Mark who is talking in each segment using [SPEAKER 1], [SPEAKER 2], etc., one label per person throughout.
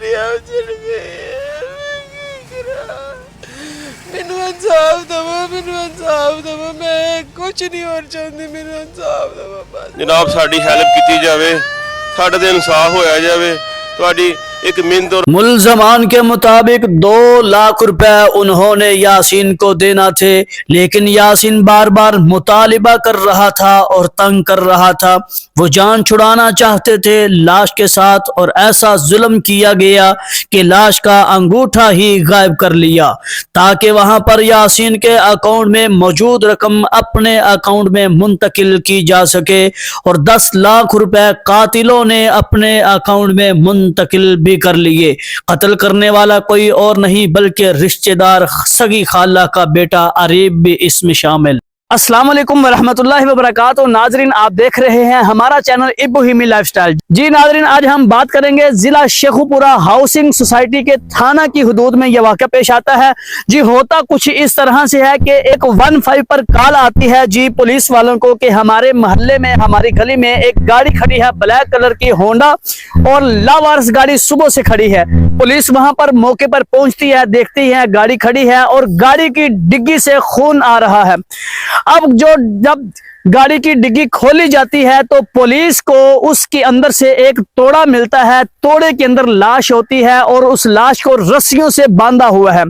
[SPEAKER 1] दरिया चढ़ गए। मैनू इंसाफ दवो, मैनू इंसाफ दवो, मैं कुछ नहीं और चाहती, मैनू इंसाफ दवो बस।
[SPEAKER 2] जनाब साडी हेल्प की जाए, साडे ते इंसाफ होया जाए। तुहाडी एक मिन्नत और
[SPEAKER 3] मुल्जमान के मुताबिक 2 लाख रुपए उन्होंने यासीन को देना थे, लेकिन यासीन बार बार मुतालिबा कर रहा था और तंग कर रहा था। वो जान छुड़ाना चाहते थे लाश के साथ, और ऐसा जुल्म किया गया कि लाश का अंगूठा ही गायब कर लिया ताकि वहां पर यासीन के अकाउंट में मौजूद रकम अपने अकाउंट में मुंतकिल की जा सके, और 10 लाख रुपए कातिलों ने अपने अकाउंट में मुंतकिल भी कर लिए। कत्ल करने वाला कोई और नहीं बल्कि रिश्तेदार सगी खाला का बेटा अरीब भी इसमें शामिल। अस्सलाम वालेकुम वरहमतुल्लाहि वबरकातुहू। नाजरीन, आप देख रहे हैं हमारा चैनल इब्राहिमी लाइफस्टाइल। जी नाजरीन, आज हम बात करेंगे जिला शेखुपुरा हाउसिंग सोसाइटी के थाना की हुदूद में यह वाक़या पेश आता है। जी होता कुछ इस तरह से है कि एक 15 पर कॉल आती है जी पुलिस वालों को कि हमारे मोहल्ले में, हमारी गली में एक गाड़ी खड़ी है, ब्लैक कलर की होंडा, और लावारिस गाड़ी सुबह से खड़ी है। पुलिस वहां पर मौके पर पहुंचती है, देखती है गाड़ी खड़ी है और गाड़ी की डिग्गी से खून आ रहा है। अब जब गाड़ी की डिग्गी खोली जाती है तो पुलिस को उसके अंदर से एक तोड़ा मिलता है। तोड़े के अंदर लाश होती है और उस लाश को रस्सियों से बांधा हुआ है।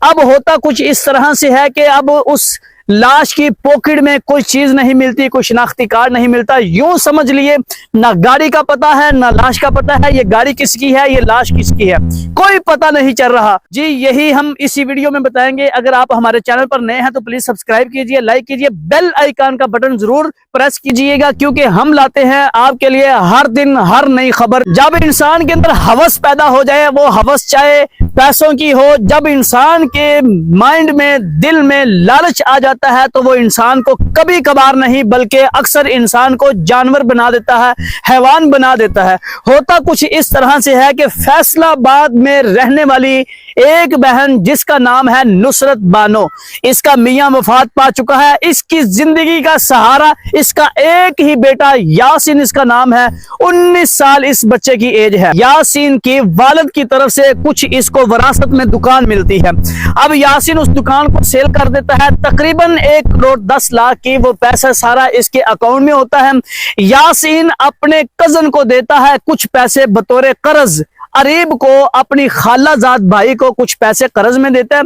[SPEAKER 3] अब होता कुछ इस तरह से है कि अब उस लाश की पॉकेट में कोई चीज नहीं मिलती, कोई शिनाख्ती कार्ड नहीं मिलता। यूं समझ लिए ना गाड़ी का पता है ना लाश का पता है, ये गाड़ी किसकी है, ये लाश किसकी है, कोई पता नहीं चल रहा। जी यही हम इसी वीडियो में बताएंगे। अगर आप हमारे चैनल पर नए हैं तो प्लीज सब्सक्राइब कीजिए, लाइक कीजिए, बेल आइकन का बटन जरूर प्रेस कीजिएगा, क्योंकि हम लाते हैं आपके लिए हर दिन हर नई खबर। जब इंसान के अंदर हवस पैदा हो जाए, वो हवस चाहे पैसों की हो, जब इंसान के माइंड में, दिल में लालच आ जाता है तो वो इंसान को कभी कभार नहीं बल्कि अक्सर इंसान को जानवर बना देता है, हैवान बना देता है। होता कुछ इस तरह से है कि फैसलाबाद में रहने वाली एक बहन जिसका नाम है नुसरत बानो, इसका मियां वफात पा चुका है। इसकी जिंदगी का सहारा इसका एक ही बेटा यासीन, इसका नाम है। 19 साल इस बच्चे की एज है। यासीन की वालिद की तरफ से कुछ इसको विरासत में दुकान मिलती है। अब यासीन उस दुकान को सेल कर देता है, तकरीबन 1 करोड़ 10 लाख की वो पैसा सारा इसके अकाउंट में होता है। यासीन अपने कजन को देता है कुछ पैसे बतौर कर्ज, अरीब को, अपनी खालाजाद भाई को कुछ पैसे कर्ज में देता है,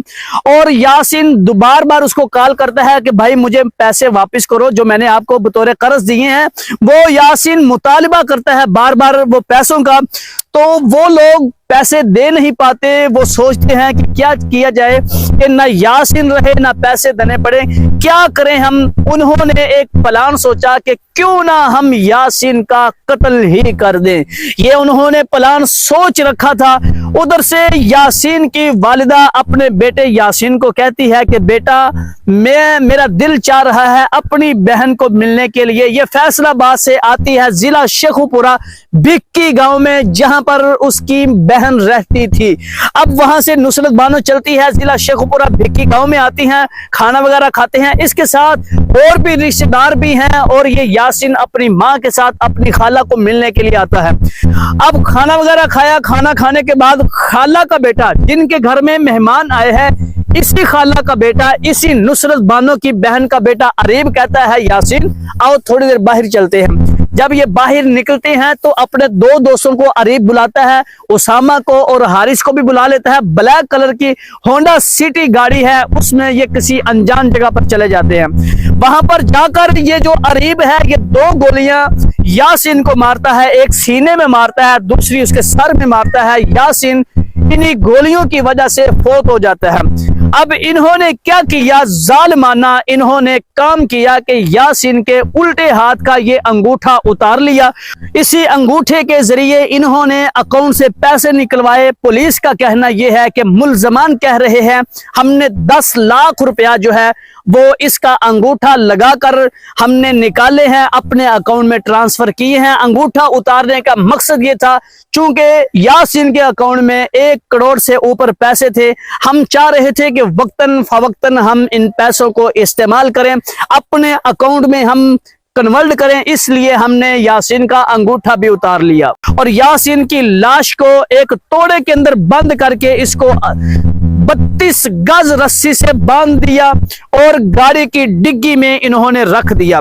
[SPEAKER 3] और यासीन बार बार उसको कॉल करता है कि भाई मुझे पैसे वापस करो जो मैंने आपको बतौर कर्ज दिए हैं। वो यासीन मुतालिबा करता है बार बार वो पैसों का, तो वो लोग पैसे दे नहीं पाते। वो सोचते हैं कि क्या किया जाए कि ना यासीन रहे ना पैसे देने पड़े, क्या करें हम। उन्होंने एक प्लान सोचा कि क्यों ना हम यासीन का कत्ल ही कर दें। ये उन्होंने प्लान सोच रखा था। उधर से यासीन की वालिदा अपने बेटे यासीन को कहती है कि बेटा मेरा दिल चाह रहा है अपनी बहन को मिलने के लिए। ये फैसलाबाद से आती है जिला शेखुपुरा भिक्की गांव में, जहां पर उसकी बहन रहती थी। अब वहां से नुसरत बानो चलती है जिला शेखुपुरा भिक्की गांव में आती हैं, खाना वगैरह खाते हैं। इसके साथ और भी रिश्तेदार भी हैं, और ये यासीन अपनी माँ के साथ अपनी खाला को मिलने के लिए आता है। अब खाना वगैरह खाया, खाना खाने के बाद खाला का बेटा, जिनके घर में मेहमान आए हैं, इसी खाला का बेटा, इसी नुसरत बानो की बहन का बेटा अरीब कहता है यासीन आओ थोड़ी देर बाहर चलते हैं। जब ये बाहर निकलते हैं तो अपने 2 दोस्तों को अरीब बुलाता है, उसामा को और हारिस को भी बुला लेता है। ब्लैक कलर की होंडा सिटी गाड़ी है, उसमें ये किसी अनजान जगह पर चले जाते हैं। वहां पर जाकर ये जो अरीब है ये 2 गोलियां यासीन को मारता है, एक सीने में मारता है, दूसरी उसके सर में मारता है। यासीन इन्हीं गोलियों की वजह से फौत हो जाता है। अब इन्होंने क्या किया, जालिमाना इन्होंने काम किया कि यासीन के उल्टे हाथ का ये अंगूठा उतार लिया। इसी अंगूठे के जरिए इन्होंने अकाउंट से पैसे निकलवाए। पुलिस का कहना यह है कि मुल्जमान कह रहे हैं हमने 10 लाख रुपया जो है वो इसका अंगूठा लगाकर हमने निकाले हैं, अपने अकाउंट में ट्रांसफर किए हैं। अंगूठा उतारने का मकसद ये था, चूंकि यासीन के अकाउंट में 1 करोड़ से ऊपर पैसे थे, हम चाह रहे थे कि वक्तन फवक्तन हम इन पैसों को इस्तेमाल करें, अपने अकाउंट में हम कन्वर्ट करें, इसलिए हमने यासीन का अंगूठा भी उतार लिया और यासीन की लाश को एक तोड़े के अंदर बंद करके इसको 32 गज रस्सी से बांध दिया और गाड़ी की डिग्गी में इन्होंने रख दिया।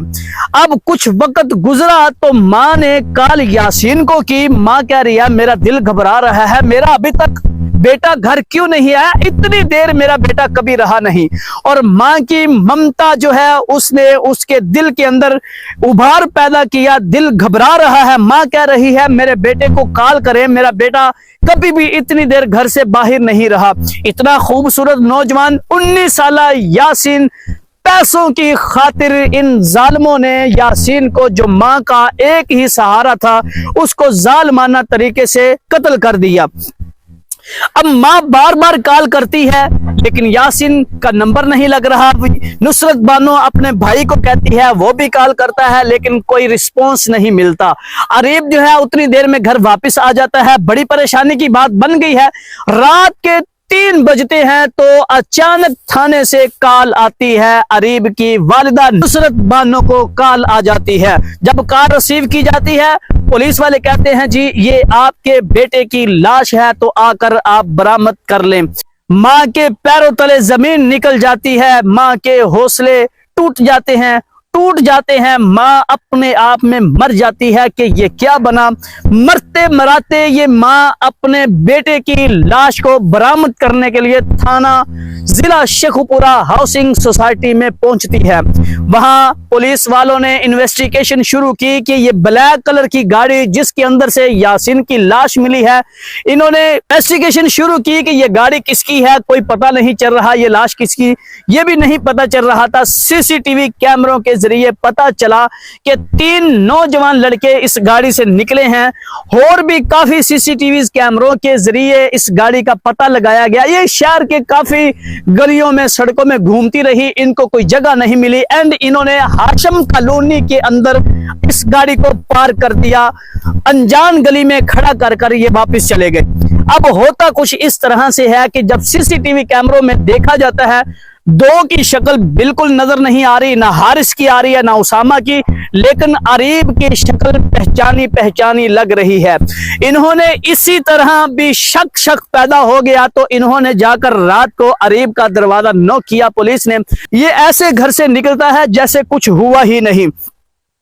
[SPEAKER 3] अब कुछ वक्त गुजरा तो मां ने कॉल यासीन को की। मां कह रही है मेरा दिल घबरा रहा है, मेरा अभी तक बेटा घर क्यों नहीं आया, इतनी देर मेरा बेटा कभी रहा नहीं। और मां की ममता जो है उसने उसके दिल के अंदर उभार पैदा किया, दिल घबरा रहा है। मां कह रही है मेरे बेटे को कॉल करें, मेरा बेटा कभी भी इतनी देर घर से बाहर नहीं रहा। इतना खूबसूरत नौजवान 19 साल यासीन, पैसों की खातिर इन जालिमों ने यासीन को, जो मां का एक ही सहारा था, उसको जालिमाना तरीके से कत्ल कर दिया। अब मां बार बार कॉल करती है लेकिन यासीन का नंबर नहीं लग रहा। नुसरत बानो अपने भाई को कहती है, वो भी कॉल करता है लेकिन कोई रिस्पॉन्स नहीं मिलता। अरीब जो है उतनी देर में घर वापस आ जाता है। बड़ी परेशानी की बात बन गई है। रात के 3 बजते हैं तो अचानक थाने से कॉल आती है। अरीब की वालिदा नुसरत बानो को कॉल आ जाती है। जब कॉल रिसीव की जाती है, पुलिस वाले कहते हैं जी ये आपके बेटे की लाश है तो आकर आप बरामद कर लें। मां के पैरों तले जमीन निकल जाती है, मां के हौसले टूट जाते हैं। मां अपने आप में मर जाती है कि ये क्या बना। मरते मराते ये मां अपने बेटे की लाश को बरामद करने के लिए थाना जिला शेखुपुरा हाउसिंग सोसाइटी में पहुंचती है। वहां पुलिस वालों ने इन्वेस्टिगेशन शुरू की कि ये ब्लैक कलर की गाड़ी जिसके अंदर से यासीन की लाश मिली है, इन्होंने इन्वेस्टिगेशन शुरू की कि ये गाड़ी किसकी है। कोई पता नहीं चल रहा ये लाश किसकी, ये भी नहीं पता चल रहा था। सीसीटीवी कैमरों के जरिए पता चला कि 3 नौजवान लड़के इस गाड़ी से निकले हैं। और भी काफी सीसीटीवी कैमरों के जरिए इस गाड़ी का पता लगाया गया। ये शहर के काफी गलियों में, सड़कों में घूमती रही, इनको कोई जगह नहीं मिली एंड इन्होंने हाशम कॉलोनी के अंदर इस गाड़ी को पार्क कर दिया। अनजान गली में खड़ा कर ये वापस चले गए। अब होता कुछ इस तरह से है कि जब सीसीटीवी कैमरों में देखा जाता है, 2 की शक्ल बिल्कुल नजर नहीं आ रही, ना हारिस की आ रही है ना उसामा की, लेकिन अरीब की शक्ल पहचानी लग रही है। इन्होंने इसी तरह भी शक पैदा हो गया तो इन्होंने जाकर रात को अरीब का दरवाजा नॉक किया। पुलिस ने, ये ऐसे घर से निकलता है जैसे कुछ हुआ ही नहीं।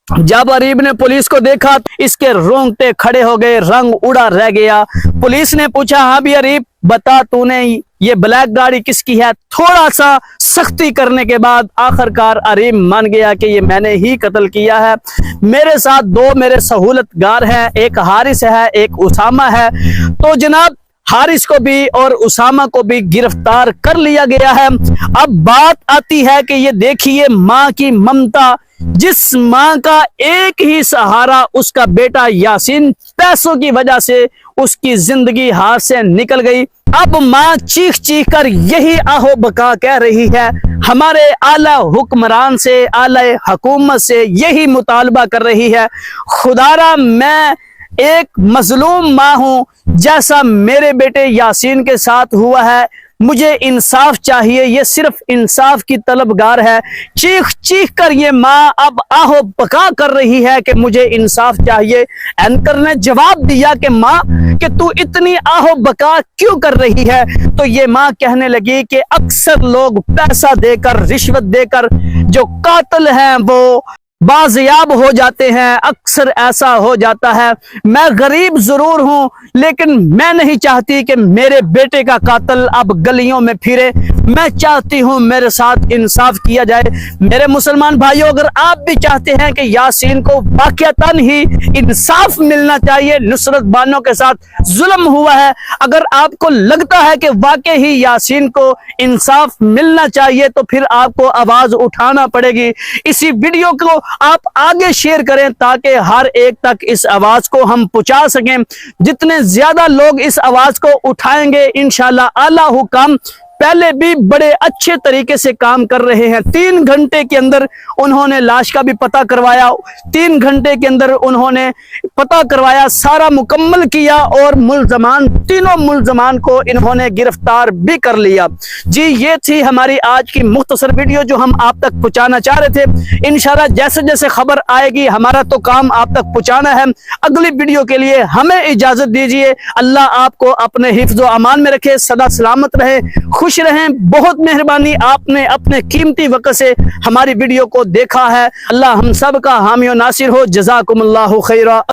[SPEAKER 3] जब अरीब ने पुलिस को देखा इसके रोंगटे खड़े हो गए, रंग उड़ा रह गया। पुलिस ने पूछा, हाँ भी अरीब बता तूने ये ब्लैक गाड़ी किसकी है। थोड़ा सा सख्ती करने के बाद आखिरकार अरीब मान गया कि ये मैंने ही कत्ल किया है। मेरे साथ 2 मेरे सहूलतगार हैं, एक हारिस है एक उसामा है। तो जनाब हारिस को भी और उसामा को भी गिरफ्तार कर लिया गया है। अब बात आती है कि ये देखिए मां की ममता, जिस मां का एक ही सहारा उसका बेटा यासीन, पैसों की वजह से उसकी जिंदगी हाथ से निकल गई। अब मां चीख कर यही आहो बका कह रही है, हमारे आला हुक्मरान से, आला हुकूमत से यही मुतालबा कर रही है, खुदारा मैं एक मजलूम मां हूं, जैसा मेरे बेटे यासीन के साथ हुआ है, मुझे इंसाफ चाहिए। ये सिर्फ इंसाफ की तलबगार है। चीख कर ये माँ अब आहो बका कर रही है कि मुझे इंसाफ चाहिए। एंकर ने जवाब दिया कि माँ कि तू इतनी आहो बका क्यों कर रही है। तो ये माँ कहने लगी कि अक्सर लोग पैसा देकर, रिश्वत देकर जो कातिल हैं वो बाजियाब हो जाते हैं। अक्सर ऐसा हो जाता है। मैं गरीब जरूर हूं लेकिन मैं नहीं चाहती कि मेरे बेटे का कातिल अब गलियों में फिरे। मैं चाहती हूं मेरे साथ इंसाफ किया जाए। मेरे मुसलमान भाइयों, अगर आप भी चाहते हैं कि यासीन को वाकईतन ही इंसाफ मिलना चाहिए, नुसरत बानो के साथ जुल्म हुआ है, अगर आपको लगता है कि वाकई ही यासीन को इंसाफ मिलना चाहिए तो फिर आपको आवाज उठाना पड़ेगी। इसी वीडियो को आप आगे शेयर करें ताकि हर एक तक इस आवाज को हम पहुंचा सकें। जितने ज्यादा लोग इस आवाज को उठाएंगे इंशाल्लाह आला हुक्म पहले भी बड़े अच्छे तरीके से काम कर रहे हैं। 3 घंटे के अंदर उन्होंने लाश का भी पता करवाया, 3 घंटे के अंदर उन्होंने पता करवाया, सारा मुकम्मल किया और मुल्जमान, तीनों मुल्जमान को इन्होंने गिरफ्तार भी कर लिया। जी, ये थी हमारी आज की मुख्तसर वीडियो जो हम आप तक पहुंचाना चाह रहे थे। इंशाल्लाह जैसे जैसे खबर आएगी हमारा तो काम आप तक पहुंचाना है। अगली वीडियो के लिए हमें इजाजत दीजिए। अल्लाह आपको अपने हिफ्ज़ व अमान में रखे, सदा सलामत रहे, खुश रहें। बहुत मेहरबानी, आपने अपने कीमती वक्त से हमारी वीडियो को देखा है। अल्लाह हम सब का हामी और नासिर हो। जज़ाकुमुल्लाहु खैरा।